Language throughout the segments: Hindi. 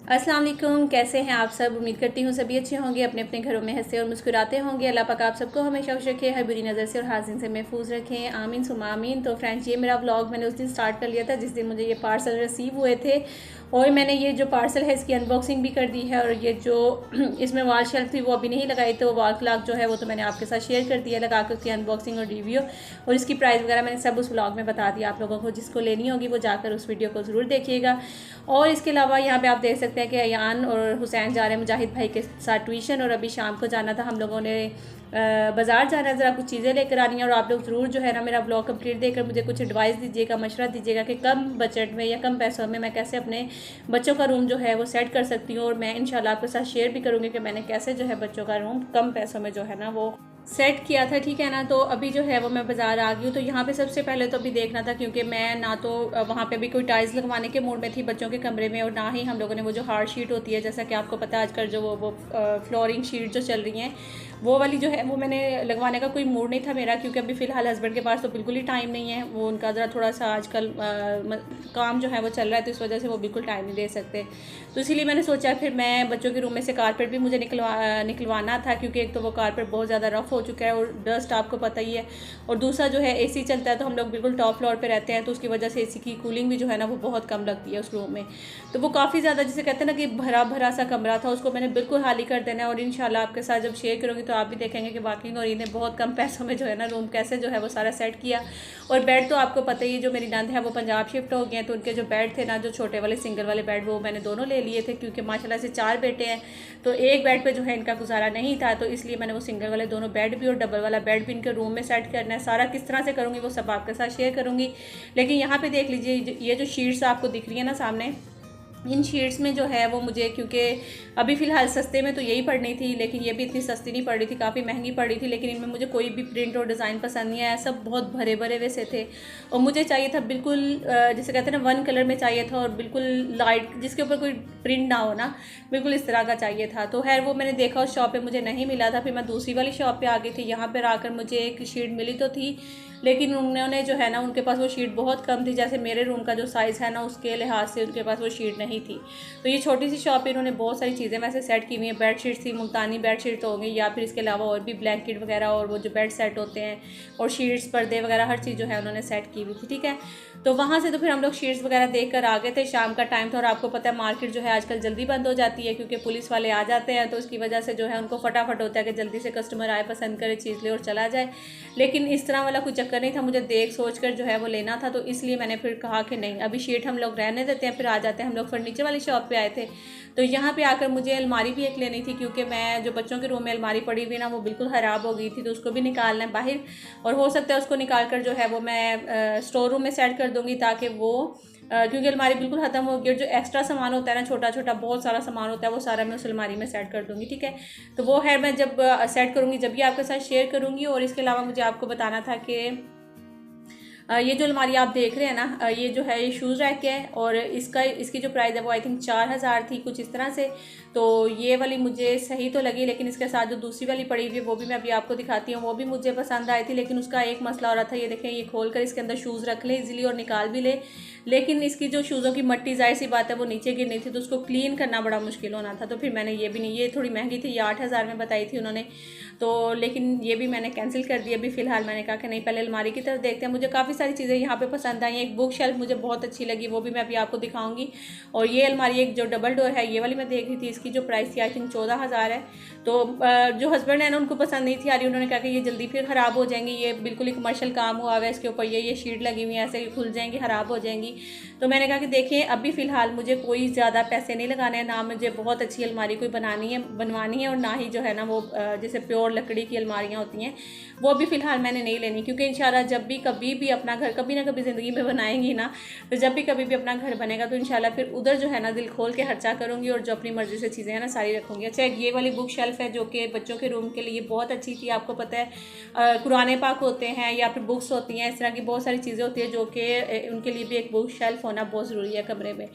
अस्सलाम वालेकुम, कैसे हैं आप सब। उम्मीद करती हूँ सभी अच्छे होंगे, अपने अपने घरों में हंसते और मुस्कुराते होंगे। अल्लाह पाक आप सबको हमेशा खुश रखे, हर बुरी नज़र से और हाजिन से महफूज रखें, आमीन सुमा आमीन। तो फ्रेंड्स, ये मेरा व्लॉग मैंने उस दिन स्टार्ट कर लिया था जिस दिन मुझे ये पार्सल रिसीव हुए थे, और मैंने ये जो पार्सल है इसकी अनबॉक्सिंग भी कर दी है। और ये जो इसमें वॉल शेल्फ थी वो अभी नहीं लगाई, तो वॉल क्लॉक जो है वो तो मैंने आपके साथ शेयर कर दिया लगा के उसकी अनबॉक्सिंग और रिव्यू, और इसकी प्राइस वगैरह मैंने सब उस व्लॉग में बता दिया आप लोगों को। जिसको लेनी होगी वो जाकर उस वीडियो को ज़रूर देखिएगा। और इसके अलावा यहाँ पे आप देख सकते हैं कि अयान और हुसैन जा रहे हैं मुजाहिद भाई के साथ ट्यूशन, और अभी शाम को जाना था हम लोगों ने बाज़ार जाना है, ज़रा कुछ चीज़ें लेकर आनी है। और आप लोग ज़रूर जो है ना मेरा ब्लॉग कंप्लीट देकर मुझे कुछ एडवाइस दीजिएगा, मशवरा दीजिएगा कि कम बजट में या कम पैसों में मैं कैसे अपने बच्चों का रूम जो है वो सेट कर सकती हूँ। और मैं इंशाल्लाह आपके साथ शेयर भी करूँगी कि मैंने कैसे जो है बच्चों का रूम कम पैसों में जो है ना वो सेट किया था, ठीक है ना। तो अभी जो है वो मैं बाज़ार आ गई हूँ। तो यहाँ पे सबसे पहले तो अभी देखना था, क्योंकि मैं ना तो वहाँ पे अभी कोई टाइल्स लगवाने के मूड में थी बच्चों के कमरे में, और ना ही हम लोगों ने वो जो हार्ड शीट होती है, जैसा कि आपको पता है आजकल जो वो फ्लोरिंग शीट जो चल रही हैं वो वाली जो है वो मैंने लगवाने का कोई मूड नहीं था मेरा, क्योंकि अभी फ़िलहाल हस्बैंड के पास तो बिल्कुल ही टाइम नहीं है। वो उनका ज़रा थोड़ा सा आजकल काम जो है वो चल रहा है, तो इस वजह से वो बिल्कुल टाइम नहीं दे सकते। तो इसीलिए मैंने सोचा फिर मैं बच्चों के रूम में से कारपेट भी मुझे निकलवाना था, क्योंकि एक तो वो कारपेट बहुत ज़्यादा रफ़ हो चुका है और डस्ट आपको पता ही है, और दूसरा जो है एसी चलता है, तो हम लोग बिल्कुल टॉप फ्लोर पे रहते हैं, तो उसकी वजह से एसी की कूलिंग भी जो है ना वो बहुत कम लगती है उस रूम में। तो वो काफ़ी ज़्यादा जिसे कहते हैं ना कि भरा भरा सा कमरा था, उसको मैंने बिल्कुल खाली कर देना है। और इंशाल्लाह आपके साथ जब शेयर करूँगी तो आप भी देखेंगे कि बाकी नौरीन ने बहुत कम पैसों में जो है ना रूम कैसे जो है वो सारा सेट किया। और बेड तो आपको पता ही है, जो मेरी नंद है वो पंजाब शिफ्ट हो गए हैं, तो उनके जो बेड थे ना, जो छोटे वाले सिंगल वाले बेड, वो मैंने दोनों ले लिए थे, क्योंकि माशाल्लाह से 4 बेटे हैं, तो एक बेड पे जो है इनका गुजारा नहीं था, तो इसलिए मैंने वो सिंगल वाले दोनों बेड भी और डबल वाला बेड भी इनके रूम में सेट करना है। सारा किस तरह से करूँगी वो सब आपके साथ शेयर करूँगी। लेकिन यहाँ पे देख लीजिए, ये जो शीट्स आपको दिख रही है ना सामने, इन शीट्स में जो है वो मुझे, क्योंकि अभी फ़िलहाल सस्ते में तो यही पड़नी थी, लेकिन ये भी इतनी सस्ती नहीं पड़ रही थी, काफ़ी महंगी पड़ रही थी। लेकिन इनमें मुझे कोई भी प्रिंट और डिज़ाइन पसंद नहीं आया, सब बहुत भरे भरे वैसे थे, और मुझे चाहिए था बिल्कुल जैसे कहते हैं ना वन कलर में चाहिए था, और बिल्कुल लाइट जिसके ऊपर कोई प्रिंट ना हो ना, बिल्कुल इस तरह का चाहिए था। तो खैर वो मैंने देखा उस शॉप पर मुझे नहीं मिला था, फिर मैं दूसरी वाली शॉप पर आ गई थी। यहाँ पर आकर मुझे एक शीट मिली तो थी, लेकिन उन्होंने जो है ना उनके पास वो शीट बहुत कम थी, जैसे मेरे रूम का जो साइज़ है ना उसके लिहाज से उनके पास वो शीट नहीं थी। तो ये छोटी सी शॉप पे इन्होंने बहुत सारी चीज़ें वैसे सेट की हुई हैं। बेड शीट थी, मुल्तानी बेड शीट तो हो गई, या फिर इसके अलावा और भी ब्लैंकेट वगैरह और वो जो बेड सेट होते हैं और शीट्स पर्दे वगैरह हर चीज़ जो है उन्होंने सेट की हुई थी, ठीक है। तो वहाँ से तो फिर हम लोग शीट्स वगैरह देख कर आ गए थे। शाम का टाइम था, और आपको पता है मार्केट जो है आजकल जल्दी बंद हो जाती है, क्योंकि पुलिस वाले आ जाते हैं, तो उसकी वजह से जो है उनको फटाफट होता है कि जल्दी से कस्टमर आए, पसंद करे, चीज़ ले और चला जाए। लेकिन इस तरह वाला कोई चक्कर नहीं था, मुझे देख सोच कर जो है वो लेना था, तो इसलिए मैंने फिर कहा कि नहीं, अभी शीट हम लोग रहने देते हैं, फिर आ जाते हैं। हम लोग फर्नीचर वाली शॉप पे आए थे, तो यहाँ पे आकर मुझे अलमारी भी एक लेनी थी, क्योंकि मैं जो बच्चों के रूम में अलमारी पड़ी हुई ना वो बिल्कुल ख़राब हो गई थी, तो उसको भी निकालना है बाहर, और हो सकता है उसको निकाल कर जो है वो मैं स्टोर रूम में सेट कर दूँगी, ताकि वो क्योंकि अलमारी बिल्कुल ख़त्म हो गई, और जो एक्स्ट्रा सामान होता है ना, छोटा छोटा बहुत सारा सामान होता है, वो सारा मैं उस अलमारी में सेट कर दूँगी, ठीक है। तो वो है मैं जब सेट करूँगी जब भी आपके साथ शेयर करूँगी। और इसके अलावा मुझे आपको बताना था कि ये जो अलमारी आप देख रहे हैं ना, ये जो है ये शूज़ रैक है, और इसकी जो प्राइस है वो आई थिंक 4000 थी कुछ इस तरह से। तो ये वाली मुझे सही तो लगी, लेकिन इसके साथ जो दूसरी वाली पड़ी हुई है वो भी मैं अभी आपको दिखाती हूँ, वो भी मुझे पसंद आई थी। लेकिन उसका एक मसला हो रहा था, ये देखें, ये खोल कर इसके अंदर शूज़ रख ले इजीली और निकाल भी ले, लेकिन इसकी जो शूज़ों की मट्टी जाहिर सी बात है वो नीचे गिरनी थी, तो उसको क्लीन करना बड़ा मुश्किल होना था। तो फिर मैंने ये भी नहीं, ये थोड़ी महंगी थी, ये 8000 में बताई थी उन्होंने, तो लेकिन ये भी मैंने कैंसिल कर दिया। अभी फ़िलहाल मैंने कहा कि नहीं, पहले अलमारी की तरफ देखते हैं। मुझे काफ़ी सारी चीज़ें यहाँ पे पसंद आई हैं। एक बुक शेल्फ मुझे बहुत अच्छी लगी, वो भी मैं अभी आपको दिखाऊंगी। और ये अलमारी एक जो डबल डोर है, ये वाली मैं देख रही थी, इसकी जो प्राइस थी आई थिंक 14000 है। तो जो हस्बैंड है ना उनको पसंद नहीं थी आ रही, उन्होंने कहा कि ये जल्दी फिर ख़राब हो जाएंगी, ये बिल्कुल ही कमर्शियल काम हुआ हुआ है, इसके ऊपर ये शीट लगी हुई है, ऐसे खुल जाएंगी, ख़राब हो जाएंगी। तो मैंने कहा कि देखिए अभी फ़िलहाल मुझे कोई ज़्यादा पैसे नहीं लगाने हैं, ना मुझे बहुत अच्छी अलमारी कोई बनवानी है, और ना ही जो है ना वो जैसे प्योर लकड़ी की अलमारियाँ होती हैं वो भी फ़िलहाल मैंने नहीं लेनी, क्योंकि इंशाल्लाह जब भी कभी भी अपना घर कभी ना कभी ज़िंदगी में बनाएंगी ना, तो जब भी कभी भी अपना घर बनेगा तो इंशाल्लाह फिर उधर जो है ना दिल खोल के खर्चा करूँगी, और जो अपनी मर्ज़ी से चीज़ें हैं ना सारी रखूँगी। अच्छा, ये वाली बुक शेल्फ़ है जो कि बच्चों के रूम के लिए बहुत अच्छी थी। आपको पता है कुरान पाक होते हैं या फिर बुक्स होती हैं, इस तरह की बहुत सारी चीज़ें होती हैं जो कि उनके लिए भी एक बुक शेल्फ़ होना बहुत ज़रूरी है कमरे में।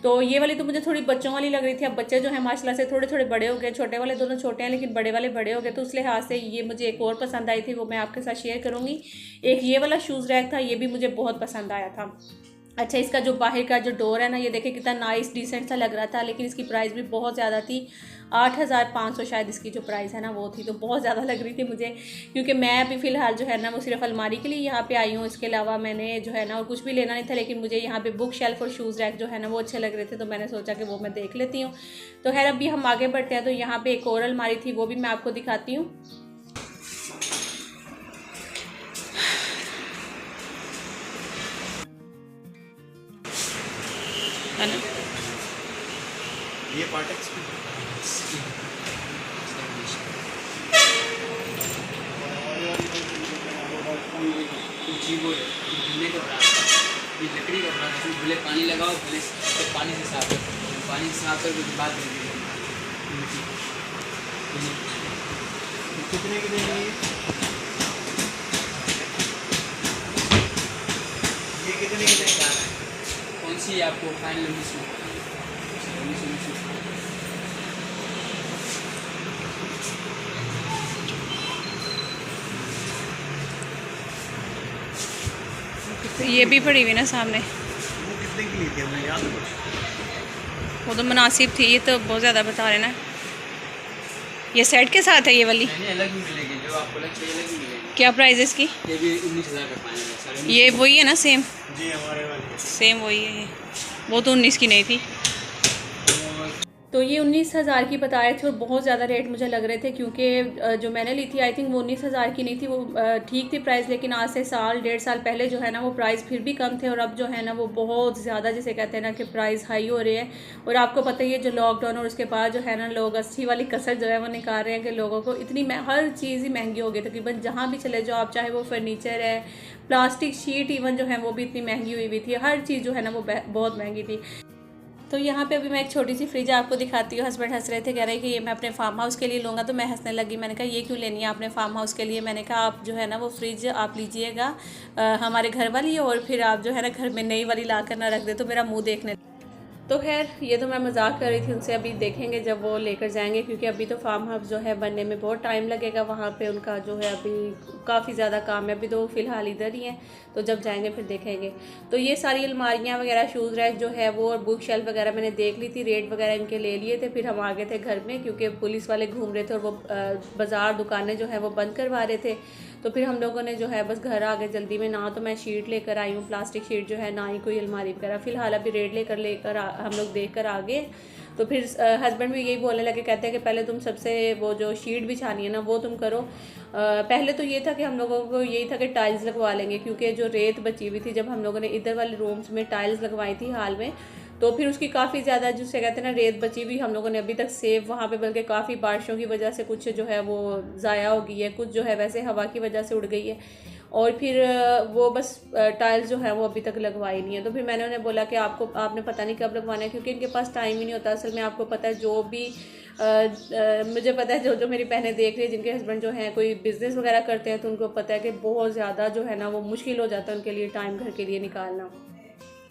तो ये वाली तो मुझे थोड़ी बच्चों वाली लग रही थी। अब बच्चे जो है माशाल्लाह से थोड़े थोड़े बड़े हो गए, छोटे वाले दोनों छोटे हैं लेकिन बड़े वाले बड़े हो गए, तो उस लिहाज से ये मुझे एक और पसंद आई थी, वो मैं आपके साथ शेयर करूँगी। एक ये वाला शूज़ रैक था, ये भी मुझे बहुत पसंद आया था। अच्छा, इसका जो बाहर का जो डोर है ना, ये देखे कितना नाइस डिसेंट सा लग रहा था, लेकिन इसकी प्राइस भी बहुत ज़्यादा थी। 8,500 शायद इसकी जो प्राइस है ना वो थी, तो बहुत ज़्यादा लग रही थी मुझे, क्योंकि मैं अभी फ़िलहाल जो है ना वो सिर्फ अलमारी के लिए यहाँ पे आई हूँ। इसके अलावा मैंने जो है ना और कुछ भी लेना नहीं था, लेकिन मुझे यहाँ पे बुक शेल्फ और शूज़ रैक जो है ना वो अच्छे लग रहे थे, तो मैंने सोचा कि वो मैं देख लेती हूँ। तो खैर अभी हम आगे बढ़ते हैं। तो यहाँ पर एक और अलमारी थी, वो भी मैं आपको दिखाती हूँ, है ना। ये पार्टेक्स ये लकड़ी का बना, भले पानी लगाओ, भले पानी से साफ करो, पानी से साफ करके बाद में कितने की देंगे ये कितने की देंगे? कौन सी आपको फाइनल 1900? ये भी पड़ी हुई ना सामने, वो कितने की ली थी हमने, याद है कुछ? वो तो मुनासिब थी, ये तो बहुत ज़्यादा बता रहे ना। ये सेट के साथ है ये वाली, अलग भी मिलेगी, जो आपको अलग चाहिए अलग भी मिलेगी। क्या प्राइस है इसकी? ये भी 19,000 का फाइनल है सर। ये वही है ना, सेम जी हमारे वाली सेम वही है ये, वो तो 19 की नहीं थी। तो ये 19,000 की बता रहे थे और बहुत ज़्यादा रेट मुझे लग रहे थे, क्योंकि जो मैंने ली थी आई थिंक वो 19,000 की नहीं थी, वो ठीक थी प्राइस, लेकिन आज से साल 1.5 साल पहले जो है ना वो प्राइस फिर भी कम थे, और अब जो है ना वो बहुत ज़्यादा, जिसे कहते हैं ना कि प्राइस हाई हो रही है। और आपको पता ही है जो लॉकडाउन और उसके बाद जो है ना लोग अच्छी वाली कसर जो है वो निकाल रहे हैं कि लोगों को इतनी हर चीज़ ही महंगी हो गई। तकरीबन जहाँ भी चले जाओ आप, चाहे वो फर्नीचर है, प्लास्टिक शीट इवन जो है वो भी इतनी महंगी हुई हुई थी, हर चीज़ जो है ना वो बहुत महंगी थी। तो यहाँ पे अभी मैं एक छोटी सी फ्रिज आपको दिखाती हूँ। हस्बैंड हंस रहे थे, कह रहे हैं कि ये मैं अपने फार्म हाउस के लिए लूँगा, तो मैं हंसने लगी। मैंने कहा ये क्यों लेनी है आपने फार्म हाउस के लिए? मैंने कहा आप जो है ना वो फ्रिज आप लीजिएगा हमारे घर वाली, और फिर आप जो है ना घर में नई वाली ला कर ना रख दे तो मेरा मुँह देखने। तो खैर ये तो मैं मजाक कर रही थी उनसे, अभी देखेंगे जब वो लेकर जाएंगे, क्योंकि अभी तो फार्म हाउस जो है बनने में बहुत टाइम लगेगा, वहाँ पे उनका जो है अभी काफ़ी ज़्यादा काम है, अभी तो फ़िलहाल इधर ही हैं, तो जब जाएंगे फिर देखेंगे। तो ये सारी अलमारियाँ वगैरह, शूज़ रैक जो है वो, और बुक शेल्फ वगैरह मैंने देख ली थी, रेट वगैरह इनके ले लिए थे। फिर हम आ गए थे घर में, क्योंकि पुलिस वाले घूम रहे थे और वो बाज़ार दुकानें जो है वो बंद करवा रहे थे। तो फिर हम लोगों ने जो है बस घर आ गए जल्दी में। ना तो मैं शीट लेकर आई हूँ, प्लास्टिक शीट जो है, ना ही कोई अलमारी वगैरह, फ़िलहाल अभी रेट लेकर हम लोग देख कर आ गए। तो फिर हस्बैंड भी यही बोलने लगे, कहते हैं कि पहले तुम सबसे वो जो शीट बिछानी है ना वो तुम करो। पहले तो ये था कि हम लोगों को यही था कि टाइल्स लगवा लेंगे, क्योंकि जो रेत बची हुई थी जब हम लोगों ने इधर वाले रूम्स में टाइल्स लगवाई थी हाल में, तो फिर उसकी काफ़ी ज़्यादा जिसे कहते हैं ना रेत बची हुई हम लोगों ने अभी तक सेव वहाँ पे, बल्कि काफ़ी बारिशों की वजह से कुछ जो है वो ज़ाया हो गई है, कुछ जो है वैसे हवा की वजह से उड़ गई है, और फिर वो बस टाइल्स जो है वो अभी तक लगवाई नहीं है। तो फिर मैंने उन्हें बोला कि आपने पता नहीं कब लगवाना है, क्योंकि इनके पास टाइम ही नहीं होता असल में। आपको पता है जो भी मुझे पता है जो मेरी बहनें देख रही है जिनके हस्बैंड जो हैं कोई बिज़नेस वगैरह करते हैं, तो उनको पता है कि बहुत ज़्यादा जो है ना वो मुश्किल हो जाता है उनके लिए टाइम घर के लिए निकालना,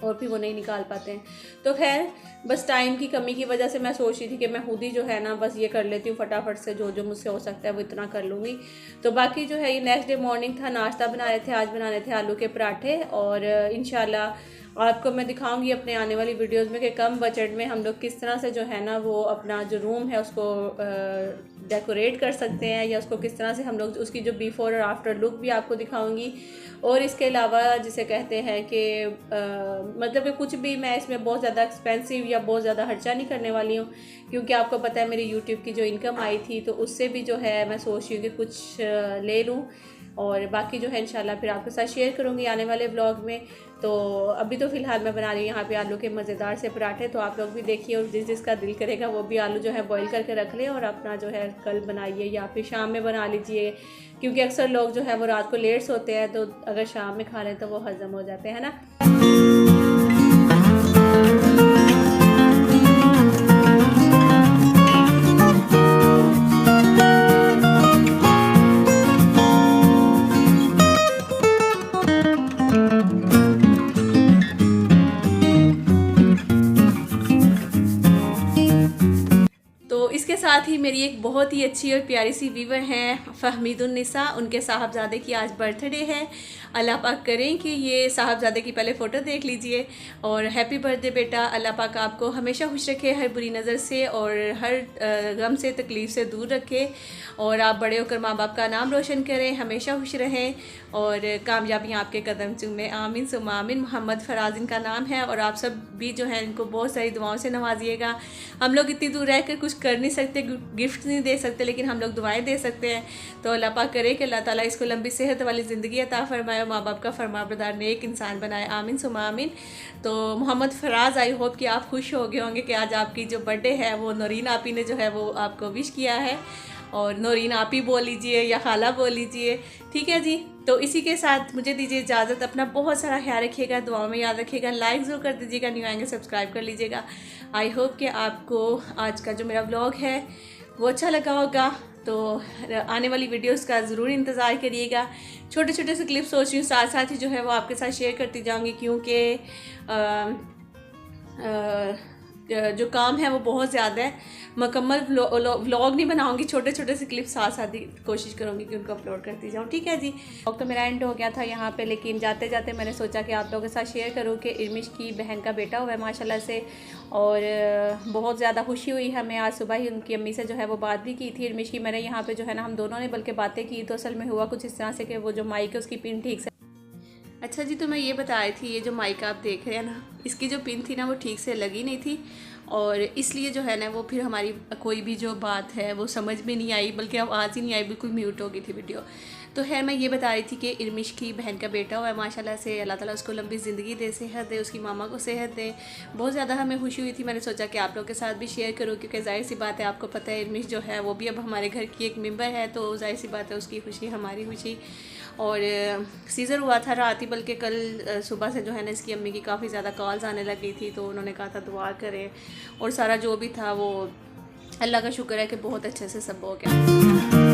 और फिर वो नहीं निकाल पाते हैं। तो खैर बस टाइम की कमी की वजह से मैं सोच रही थी कि मैं खुद ही जो है ना बस ये कर लेती हूँ फटाफट से, जो मुझसे हो सकता है वो इतना कर लूँगी। तो बाकी जो है ये नेक्स्ट डे मॉर्निंग था, नाश्ता बना रहे थे, आज बनाने थे आलू के पराठे, और इंशाल्लाह आपको मैं दिखाऊंगी अपने आने वाली वीडियोस में कि कम बजट में हम लोग किस तरह से जो है ना वो अपना जो रूम है उसको डेकोरेट कर सकते हैं, या उसको किस तरह से हम लोग उसकी जो बिफ़ोर और आफ्टर लुक भी आपको दिखाऊंगी। और इसके अलावा जिसे कहते हैं कि मतलब कि कुछ भी मैं इसमें बहुत ज़्यादा एक्सपेंसिव या बहुत ज़्यादा खर्चा नहीं करने वाली हूँ, क्योंकि आपको पता है मेरी यूट्यूब की जो इनकम आई थी तो उससे भी जो है मैं सोच रही हूँ कि कुछ ले लूँ, और बाकी जो है इंशाल्लाह फिर आपके साथ शेयर करूँगी आने वाले व्लॉग में। तो अभी तो फ़िलहाल मैं बना रही हूँ यहाँ पे आलू के मज़ेदार से पराठे, तो आप लोग भी देखिए, और जिसका दिल करेगा वो भी आलू जो है बॉईल करके रख लें और अपना जो है कल बनाइए या फिर शाम में बना लीजिए, क्योंकि अक्सर लोग जो है वो रात को लेट सोते हैं, तो अगर शाम में खा लें तो वो हज़म हो जाते हैं ना। इसके साथ ही मेरी एक बहुत ही अच्छी और प्यारी सी व्यूवर हैं फहमीदुन्निसा, उनके साहबजादे की आज बर्थडे है। अल्लाह पाक करें कि ये साहबजादे की पहले फ़ोटो देख लीजिए। और हैप्पी बर्थडे बेटा, अल्लाह पाक आपको हमेशा खुश रखे, हर बुरी नज़र से और हर गम से तकलीफ़ से दूर रखे, और आप बड़े होकर माँ बाप का नाम रोशन करें, हमेशा खुश रहें और कामयाबियाँ आपके कदम चूमें। आमीन सुम्मा आमीन। मोहम्मद फराज इनका नाम है, और आप सब भी जो है इनको बहुत सारी दुआओं से नवाजिएगा। हम लोग इतनी दूर रहकर कुछ कर नहीं सकते, गिफ्ट नहीं दे सकते, लेकिन हम लोग दुआएं दे सकते हैं। तो अल्लाह पाक करे कि अल्लाह ताला इसको लंबी सेहत वाली ज़िंदगी अता फरमाए, माँ बाप का फरमाबरदार नेक इंसान बनाए। आमीन सुम्मा आमीन। तो मोहम्मद फराज, आई होप कि आप खुश हो गए होंगे कि आज आपकी जो बर्थडे है वो नौरीन आपी ने जो है वो आपको विश किया है, और नौरीन आप ही बोल लीजिए या खाला बोल लीजिए, ठीक है जी। तो इसी के साथ मुझे दीजिए इजाज़त। अपना बहुत सारा ख्याल रखिएगा, दुआओं में याद रखिएगा, लाइक ज़रूर कर दीजिएगा, न्यू आएंगे सब्सक्राइब कर लीजिएगा। आई होप कि आपको आज का जो मेरा व्लॉग है वो अच्छा लगा होगा। तो आने वाली वीडियोस का ज़रूर इंतज़ार करिएगा। छोटे छोटे से क्लिप सोच रही हूँ, साथ साथ ही जो है वो आपके साथ शेयर करती जाऊँगी, क्योंकि जो काम है वो बहुत ज़्यादा है। मुकम्मल व्लॉग नहीं बनाऊंगी, छोटे छोटे से क्लिप साथ साथ ही कोशिश करूंगी कि उनको अपलोड करती जाऊँ, ठीक है जी। व्लॉग तो मेरा एंड हो गया था यहाँ पे, लेकिन जाते जाते मैंने सोचा कि आप लोगों के साथ शेयर करूँ कि इर्मिश की बहन का बेटा हुआ है माशाल्लाह से, और बहुत ज़्यादा खुशी हुई हमें। आज सुबह ही उनकी अम्मी से जो है वो बात भी की थी इर्मिश की मैंने यहाँ पर, जो है ना हम दोनों ने बल्कि बातें की। तो असल में हुआ कुछ इस तरह से कि वो जो माइक है उसकी पिन ठीक से, अच्छा जी, तो मैं ये बता रही थी, ये जो माइक आप देख रहे हैं ना, इसकी जो पिन थी ना वो ठीक से लगी नहीं थी, और इसलिए जो है ना वो फिर हमारी कोई भी जो बात है वो समझ में नहीं आई, बल्कि आवाज़ ही नहीं आई, बिल्कुल म्यूट हो गई थी वीडियो। तो खैर मैं ये बता रही थी कि इर्मिश की बहन का बेटा हुआ है माशाल्लाह से, अल्लाह ताला उसको लंबी ज़िंदगी दे, सेहत दे, उसकी मामा को सेहत दे। बहुत ज़्यादा हमें खुशी हुई थी, मैंने सोचा कि आप लोगों के साथ भी शेयर करूँ, क्योंकि जाहिर सी बात है, आपको पता है इर्मिश जो है वो भी अब हमारे घर की एक मेंबर है, तो जाहिर सी बात है उसकी खुशी हमारी खुशी। और सीज़र हुआ था रात ही, बल्कि कल सुबह से जो है ना इसकी अम्मी की काफ़ी ज़्यादा कॉल्स आने लगी थी, तो उन्होंने कहा था दुआ करें, और सारा जो भी था वो अल्लाह का शुक्र है कि बहुत अच्छे से सब हो गया।